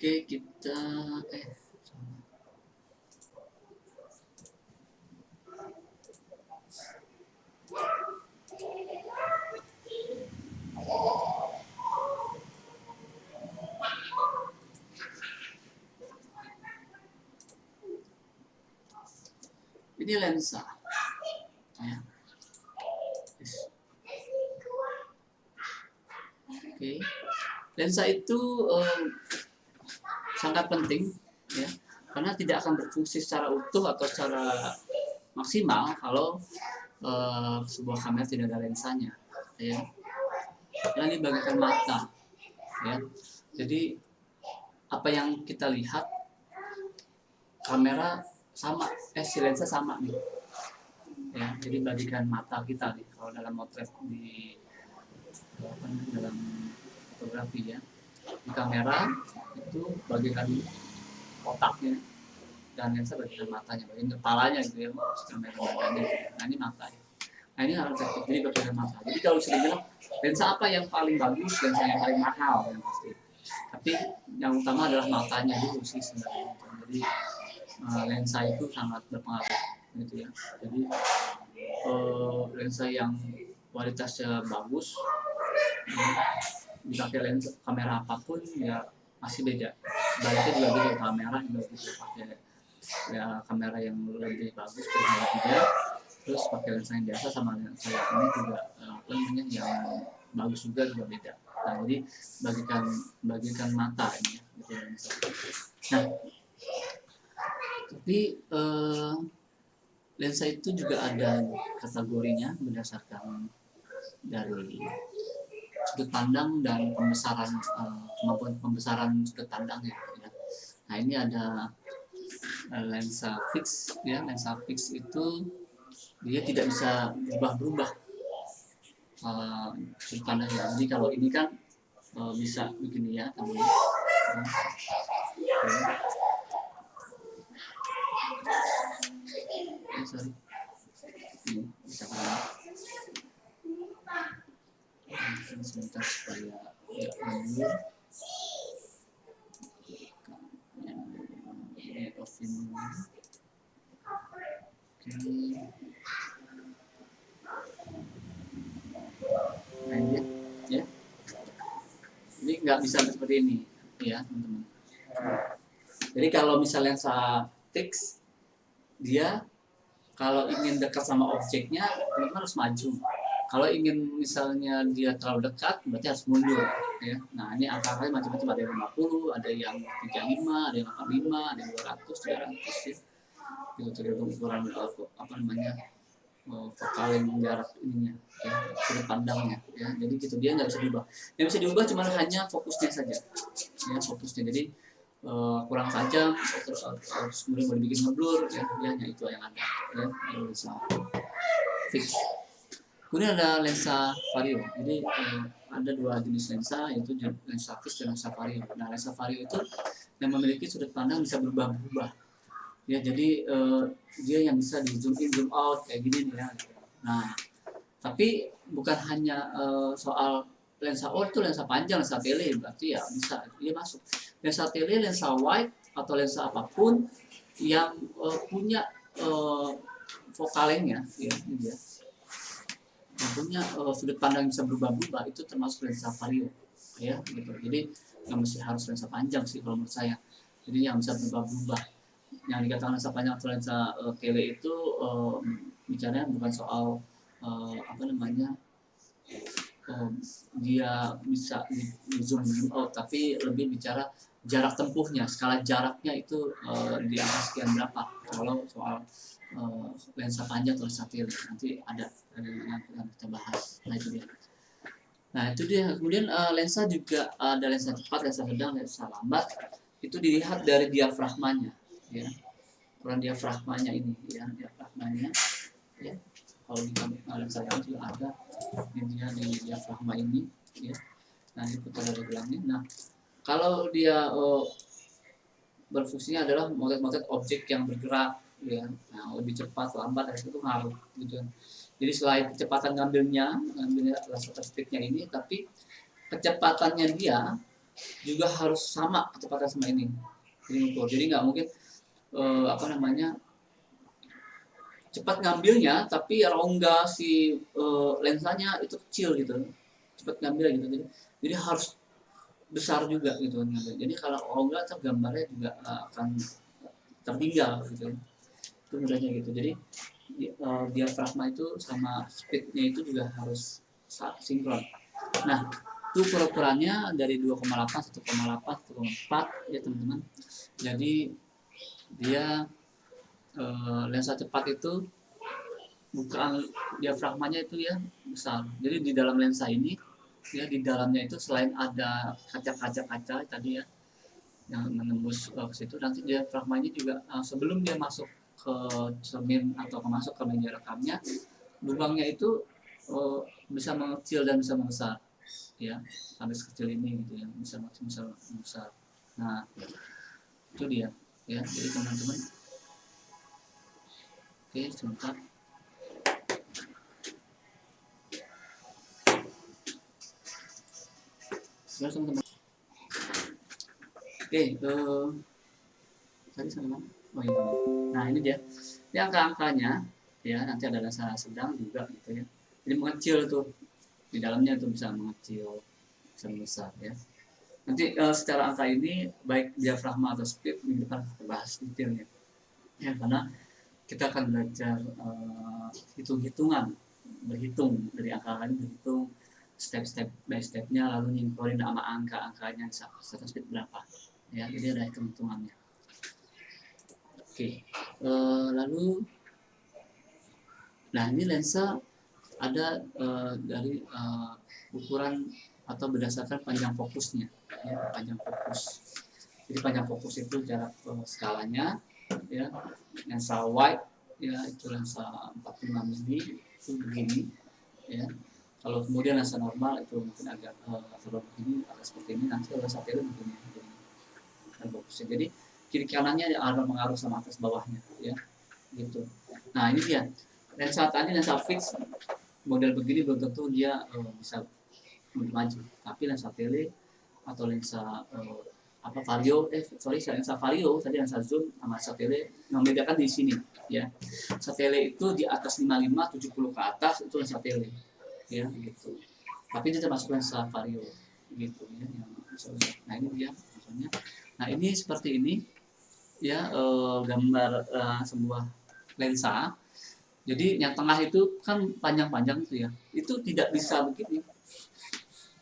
Oke, kita ini lensa. Ya. Oke. Lensa itu sangat penting ya, karena tidak akan berfungsi secara utuh atau secara maksimal kalau sebuah kamera tidak ada lensanya ya. Karena ini bagaikan mata ya. Jadi apa yang kita lihat kamera sama, si lensa sama nih ya. Jadi bagikan mata kita nih kalau dalam motret di dalam fotografi ya. Di kamera itu bagikan otaknya dan lensa bagian matanya, bagian kepalanya gitu ya, kamera badannya gitu. Nah ini mata ya. Nah ini harus efektif, jadi bagian mata. Jadi kalau sering bilang lensa apa yang paling bagus, lensa yang paling mahal yang pasti. Tapi yang utama adalah matanya dulu sih sebenarnya. Jadi lensa itu sangat berpengaruh gitu ya. Jadi lensa yang kualitasnya bagus dipakai lensa kamera apapun ya masih beda. Sebaliknya juga beda, kamera juga bisa pakai ya kamera yang lebih bagus tidak, terus pakai lensa yang biasa sama lensa yang ini juga namanya yang bagus juga beda. Nah jadi bagikan mata ini gitu lensa. Nah tapi lensa itu juga ada kategorinya berdasarkan dari sudut pandang dan pembesaran kemampuan pembesaran sudut pandangnya ya. Nah ini ada lensa fix ya. Lensa fix itu dia tidak bisa berubah-berubah sudut pandangnya. Jadi kalau ini kan bisa begini ya teman-teman. Sorry. Ini bisa sebentar supaya tidak mundur. Oke. Nah, ini ya. Ini nggak bisa seperti ini ya teman-teman. Jadi kalau misalnya lensa fix dia kalau ingin dekat sama objeknya teman-teman harus maju. Kalau ingin misalnya dia terlalu dekat berarti harus mundur ya. Nah ini angkanya macam-macam, ada yang 50, ada yang 35, ada yang 85, ada yang 200, 300 ya. Itu tergantung ukuran apa namanya vokal yang jarak ininya ya, sudut pandangnya ya. Jadi gitu dia nggak bisa diubah. Yang bisa diubah cuma hanya fokusnya saja ya, fokusnya. Jadi kurang tajam terus kemudian mau dibikin ngeblur ya, hanya itu yang ada ya, lensa fix. Kemudian ada lensa vario. Jadi ada dua jenis lensa, yaitu lensa fix dan lensa vario. Nah lensa vario itu yang memiliki sudut pandang bisa berubah-ubah ya. Jadi dia yang bisa di zoom in zoom out kayak gini nih ya. Nah tapi bukan hanya soal lensa itu lensa panjang, lensa tele berarti ya bisa dia masuk. Lensa tele, lensa wide atau lensa apapun yang punya vokalnya ya, ini dia. Yang punya sudut pandang bisa berubah-ubah itu termasuk lensa vario ya gitu. Jadi yang mesti harus lensa panjang sih kalau menurut saya. Jadi yang bisa berubah-ubah. Yang dikatakan lensa panjang atau lensa tele itu bicaranya bukan soal apa namanya dia bisa di zoom out, tapi lebih bicara jarak tempuhnya, skala jaraknya itu di angka sekian berapa. Kalau soal lensa panjang atau lensa tele nanti ada yang kita bahas. Nah itu dia. Nah itu dia. Kemudian lensa juga ada lensa cepat, lensa sedang, lensa lambat. Itu dilihat dari diafragmanya ya. Ukuran diafragmanya ini ya, diafragmanya ya. Kalau di lensa yang juga ada intinya di diafragma ini ya. Nah ini putar dari gelangnya. Nah kalau dia berfungsinya adalah motret-motret objek yang bergerak ya. Nah, lebih cepat lambat itu ngaruh gitu. Jadi selain kecepatan ngambilnya shutter speednya ini, tapi kecepatannya dia juga harus sama kecepatan sama ini ngukur. Jadi nggak mungkin cepat ngambilnya tapi rongga si lensanya itu kecil gitu, cepat ngambil gitu. Jadi harus besar juga gitu kan. Jadi kalau rongga gambarnya juga akan tertinggal gitu. Itu mudahnya gitu. Jadi diafragma itu sama speednya itu juga harus sinkron. Nah, itu ukurannya dari 2,8, 1,8, 1,4 ya teman-teman. Jadi dia lensa cepat itu bukan diafragmanya itu ya besar. Jadi di dalam lensa ini ya di dalamnya itu selain ada kaca tadi ya yang menembus ke situ, nanti diafragmanya juga sebelum dia masuk ke cermin atau masuk ke media rekamnya, lubangnya itu bisa mengecil dan bisa membesar ya sampai sekecil ini gitu ya, bisa besar. Nah itu dia ya. Jadi teman-teman, oke sebentar. Teman-teman, oke tadi sampai mana? Oh iya. Nah ini dia angka-angkanya ya, nanti ada lensa sedang juga gitu ya. Jadi mengecil tuh di dalamnya tuh bisa mengecil, bisa membesar ya. Nanti secara angka ini baik diafragma atau speed minggu depan kita bahas detailnya ya, karena kita akan belajar hitung-hitungan, berhitung dari angka ini, berhitung step by stepnya, lalu nyimpurin nama angka-angkanya satu speed berapa ya. Jadi ada hitung-hitungannya. Oke, lalu nah ini lensa ada dari ukuran atau berdasarkan panjang fokusnya ya, panjang fokus. Jadi panjang fokus itu jarak skalanya ya. Lensa wide ya itu lensa 45 mm itu begini ya. Kalau kemudian lensa normal itu mungkin agak begini, agak seperti ini. Nanti lensa tele begini fokusnya. Jadi kiri kanannya ada pengaruh sama atas bawahnya ya gitu. Nah ini dia lensa tadi, lensa fix model begini belum tentu dia bisa maju, tapi lensa tele atau lensa vario lensa vario tadi, lensa zoom sama lensa tele membedakan di sini ya. Lensa tele itu di atas 55 70 ke atas itu lensa tele ya gitu, tapi dia termasuk lensa vario gitu ya yang nah ini dia maksudnya. Nah ini seperti ini ya gambar sebuah lensa. Jadi yang tengah itu kan panjang-panjang tuh ya, itu tidak bisa begini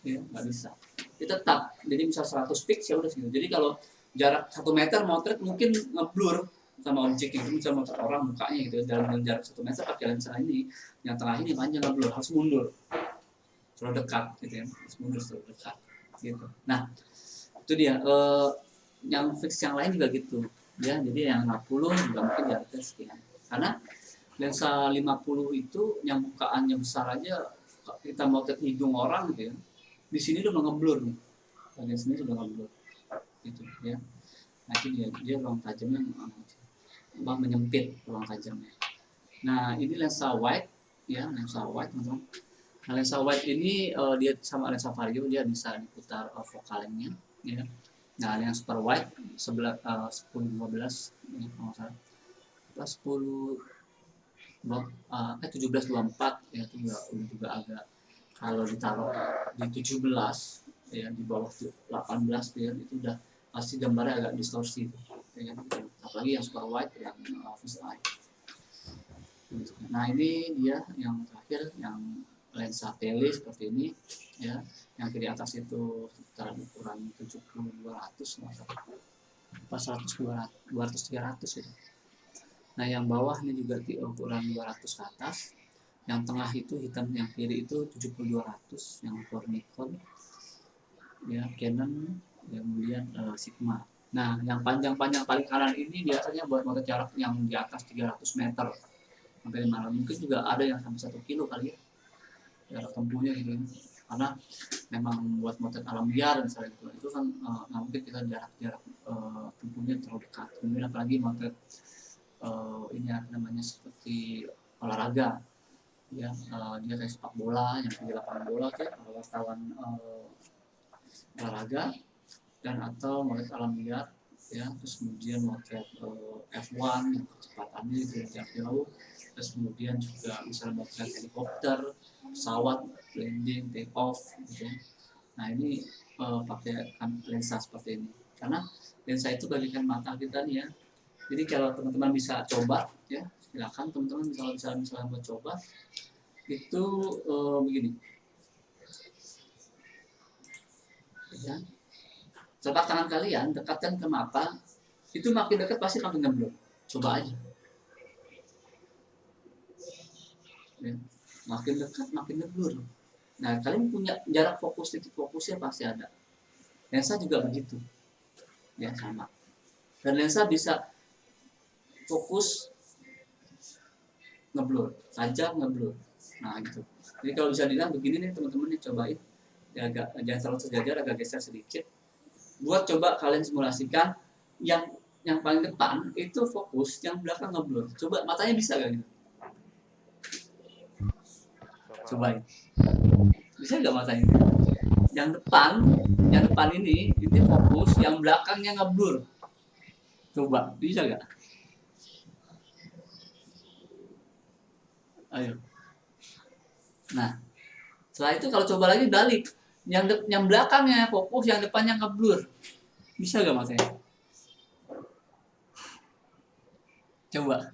ya, nggak bisa. Itu tetap, jadi misal 100 pix ya udah gitu. Jadi kalau jarak 1 meter motret mungkin ngeblur sama objek itu, bisa motret orang mukanya gitu dalam jarak 1 meter pakai lensa ini, yang tengah ini panjang ngeblur, harus mundur terlalu dekat gitu ya, harus mundur terlalu dekat gitu. Nah itu dia yang fix yang lain juga gitu ya. Jadi yang 50 juga mungkin jaraknya sekian, karena lensa 50 itu yang bukaannya besar aja kita mau lihat hidung orang gitu ya, di sini udah ngeblur nih, bagian sini sudah ngeblur gitu ya. Nah ini dia ruang tajamnya menyempit ruang tajamnya. Nah ini lensa wide ya, lensa wide teman-teman. Nah lensa wide ini dia sama lensa vario, dia bisa diputar fokalnya ya. Nah yang super wide 10-12 ya, kalau salah 10 17-24 ya, itu juga agak, kalau ditaruh di 17 ya di bawah 18 ya, itu udah pasti gambarnya agak distorsi ya, apalagi yang super wide yang fisheye. Nah ini dia yang terakhir, yang lensa tele seperti ini ya, yang kiri atas itu sekitar ukuran 70-200 pas 100-200 200-300 itu. Nah yang bawah ini juga di ukuran 200 ke atas, yang tengah itu hitam, yang kiri itu 70-200 yang ukuran Nikon ya, Canon, kemudian Sigma. Nah yang panjang-panjang paling kanan ini biasanya buat motret jarak yang di atas 300 meter sampai 500, mungkin juga ada yang sampai 1 kilo kali ya jarak tempuhnya gitu, karena memang buat motret alam liar misalnya itu kan nggak mungkin kita jarak tempuhnya terlalu dekat. Kemudian apalagi motret ini namanya seperti olahraga ya, dia kayak sepak bola yang di lapangan bola kayak wartawan olahraga dan atau motret alam liar ya, terus kemudian motret F1 yang kecepatannya itu jarak jauh, terus kemudian juga misalnya motret helikopter, pesawat landing take off gitu ya. Nah ini pakai lensa seperti ini, karena lensa itu bagikan mata kita nih ya. Jadi kalau teman-teman bisa coba ya, silakan teman-teman misalnya mau coba itu begini ya, telapak tangan kalian dekatkan ke mata, itu makin dekat pasti makin ngeblur. Coba aja ya. Makin dekat makin ngeblur. Nah kalian punya jarak fokus, titik fokusnya pasti ada. Lensa juga begitu ya, sama. Dan lensa bisa fokus ngeblur, tajam ngeblur. Nah gitu. Jadi kalau bisa dilihat begini nih teman-teman, nih cobain ya, agak jangan terlalu sejajar, agak geser sedikit. Buat coba kalian simulasikan yang paling depan itu fokus, yang belakang ngeblur. Coba matanya bisa gak gitu? Cobain. Bisa gak matanya? Yang depan ini fokus, yang belakangnya ngeblur. Coba, bisa gak? Ayo. Nah, setelah itu kalau coba lagi balik, yang belakangnya fokus, yang depannya ngeblur. Bisa gak matanya? Coba.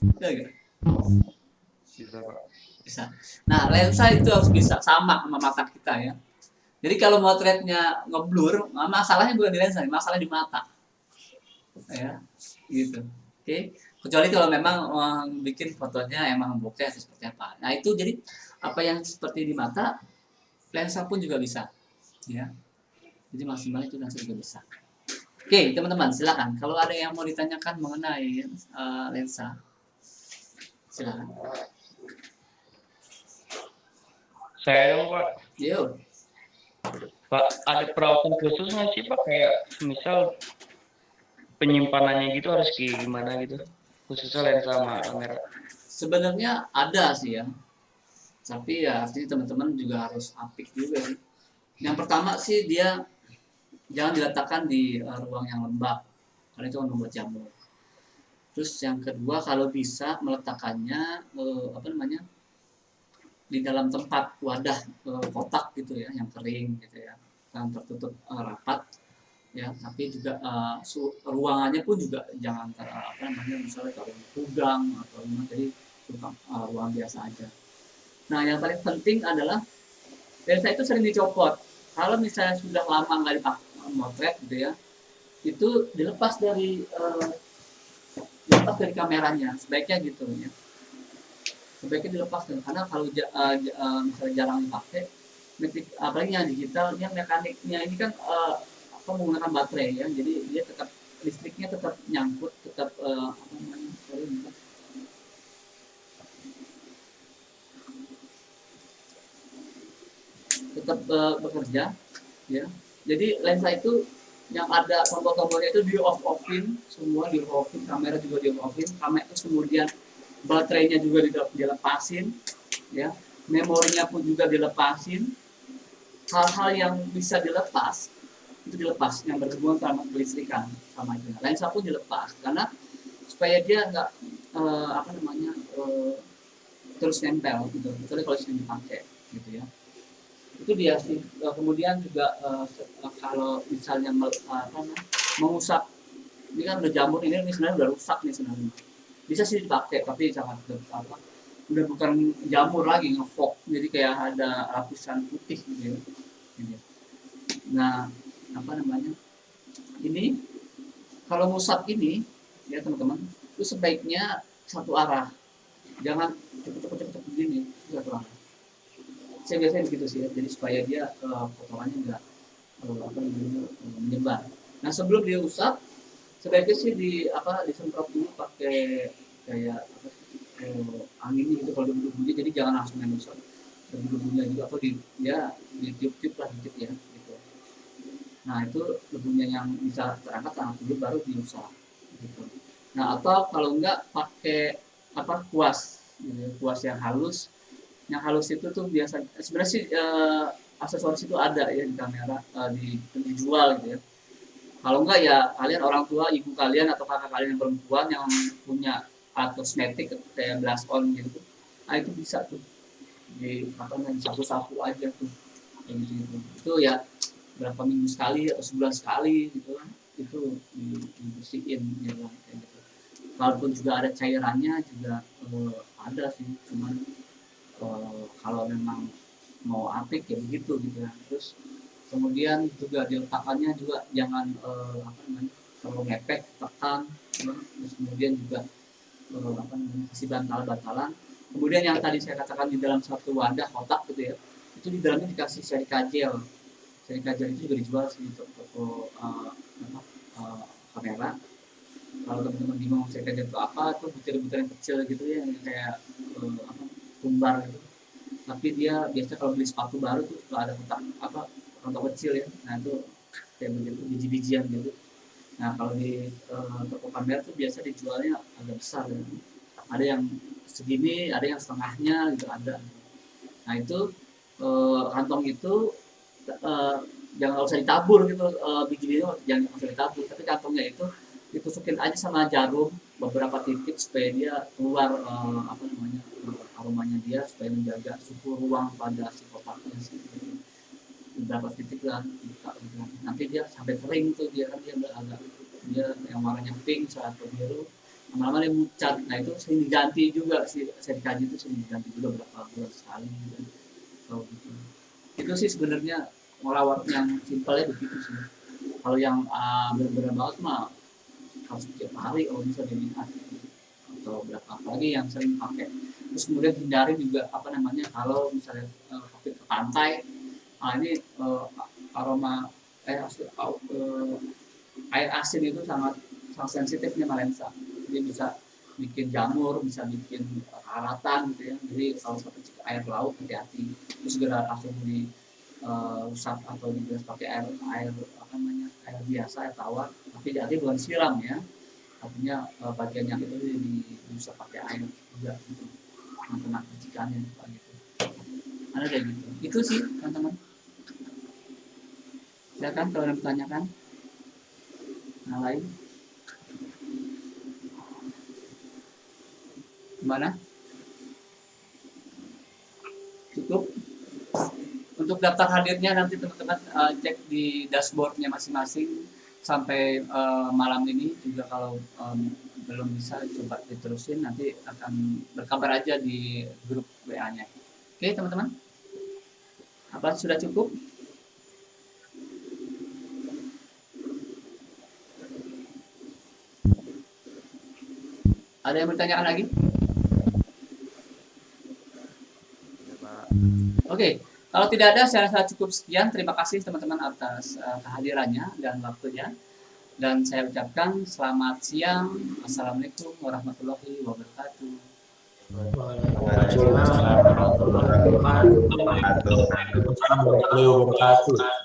Bisa gak? Bisa, Pak. Bisa. Nah, lensa itu harus bisa sama mata kita ya. Jadi kalau motretnya ngeblur, masalahnya bukan di lensa, masalahnya di mata. Ya, gitu. Oke. Kecuali kalau memang bikin fotonya emang bokeh atau seperti apa. Nah, itu jadi apa yang seperti di mata, lensa pun juga bisa. Ya. Jadi maksimal itu lensa juga bisa. Oke, teman-teman, silakan. Kalau ada yang mau ditanyakan mengenai lensa, silakan. Saya dong, Pak. Yo. Pak, ada perawatan khusus nggak sih, Pak? Kayak misal penyimpanannya gitu harus kayak gimana gitu? Khususnya lensa sama kamera. Sebenarnya ada sih ya. Tapi ya artinya teman-teman juga harus apik juga sih. Yang pertama sih dia jangan diletakkan di ruang yang lembab, karena itu akan membuat jamur. Terus yang kedua kalau bisa meletakkannya di dalam tempat wadah kotak gitu ya, yang kering gitu ya, yang tertutup rapat ya. Tapi juga ruangannya pun juga jangan misalnya kalau gudang atau gimana, jadi ruang biasa aja. Nah yang paling penting adalah lensa itu sering dicopot. Kalau misalnya sudah lama nggak dipakai motret gitu ya, itu dilepas dari kameranya, sebaiknya gitu ya. Sebaiknya dilepas karena kalau misalnya jarang dipakai, apalagi yang digital, yang mekaniknya ini kan menggunakan baterai ya, jadi dia tetap listriknya tetap nyangkut, tetap bekerja ya. Jadi lensa itu yang ada tombol-tombolnya itu di off-offin, semua di off-offin, kamera juga di off-offin, kamera itu kemudian baterainya juga dilepasin ya, memorinya pun juga dilepasin. Hal-hal yang bisa dilepas itu dilepas, yang berhubungan sama kelistrikan sama itu. Lensa pun dilepas karena supaya dia nggak terus nempel gitu, kecuali kalau sering dipakai gitu ya. Itu dia sih. Kemudian juga kalau misalnya mengusap, ini kan udah jamur, ini sebenarnya udah rusak nih sebenarnya, bisa sih dipakai tapi sangat udah bukan jamur lagi, ngefog, jadi kayak ada lapisan putih gitu ya. Nah ini kalau ngusap ini ya teman-teman, itu sebaiknya satu arah, jangan cepet-cepet begini, satu arah. Saya biasanya begitu sih ya, jadi supaya dia potongannya nggak menyebar. Nah sebelum dia usap, sebaiknya sih disemprot dulu pakai kayak angin gitu kalau debu-debunya, jadi jangan langsung main usap debu-debunya juga, atau ditiup-tiup lah dikit ya gitu. Nah itu debunya yang bisa terangkat dulu baru diusap gitu. Nah atau kalau enggak pakai kuas gitu, kuas yang halus. Yang halus itu tuh biasa sebenarnya sih aksesoris itu ada ya di kamera, dijual gitu ya. Kalau enggak ya kalian orang tua, ibu kalian atau kakak kalian yang perempuan yang punya alat kosmetik kayak blush on gitu, nah itu bisa tuh di apa namanya sapu-sapu aja tuh kayak gitu, gitu. Itu ya berapa minggu sekali atau sebulan sekali gitu kan, itu dibersihin ya kan, kayak gitu. Walaupun juga ada cairannya juga ada sih, cuman kalau memang mau apik ya begitu gitu ya. Terus kemudian juga diletakkannya juga jangan apa namanya terlalu ngepek, tekan, terus kemudian juga apa namanya kasih bantal-bantalan. Kemudian yang tadi saya katakan di dalam satu wadah kotak gitu ya, itu di dalamnya dikasih serika gel. Serika gel itu juga dijual sih di toko kamera. Kalau teman-teman bingung serika gel itu apa, itu butir-butir yang kecil gitu ya, yang kayak apa, tumbar gitu. Tapi dia biasa kalau beli sepatu baru tuh suka ada kotak apa kotak kecil ya. Nah itu kayak begitu biji-bijian gitu. Nah kalau di toko pamer tuh biasa dijualnya agak besar ya. Ada yang segini, ada yang setengahnya gitu ada. Nah itu kantong itu eh, jangan usah ditabur gitu biji-bijinya jangan usah ditabur, tapi kantongnya itu ditusukin aja sama jarum beberapa titik supaya dia keluar apa namanya aromanya dia supaya menjaga suhu ruang pada si kotaknya sih beberapa titik lah buka gitu kan. Nanti dia sampai kering tuh dia kan dia agak dia yang warnanya pink atau biru lama-lama dia pucat. Nah itu sering diganti juga si serikanya itu sering diganti juga berapa bulan sekali gitu. So, gitu. Itu sih sebenarnya merawat yang simpelnya begitu sih. Kalau yang benar-benar banget mah harus setiap hari kalau bisa dilihat atau berapa lagi yang sering pakai. Terus kemudian hindari juga apa namanya kalau misalnya pakai ke pantai, ini aroma air asin itu sangat sangat sensitif nih Malensa. Jadi bisa bikin jamur, bisa bikin karatan gitu ya. Jadi kalau sampai air laut hati-hati. Terus segera langsung di rusak atau dibilas pakai air apa namanya air biasa air tawar. Tapi jadi bukan siram ya. Artinya bagian yang itu bisa pakai air juga gitu. Kena percikannya gitu. Ada kayak gitu. Itu sih teman-teman. Silakan kalau ada pertanyaan. Yang lain gimana? Cukup? Untuk daftar hadirnya nanti teman-teman cek di dashboardnya masing-masing sampai malam ini juga kalau belum bisa coba diterusin nanti akan berkabar aja di grup WA-nya. Oke teman-teman? Apa sudah cukup? Ada yang bertanya lagi? Oke, kalau tidak ada saya rasa cukup sekian. Terima kasih teman-teman atas kehadirannya dan waktunya. Dan saya ucapkan selamat siang. Assalamualaikum warahmatullahi wabarakatuh. Waalaikumsalam warahmatullahi wabarakatuh.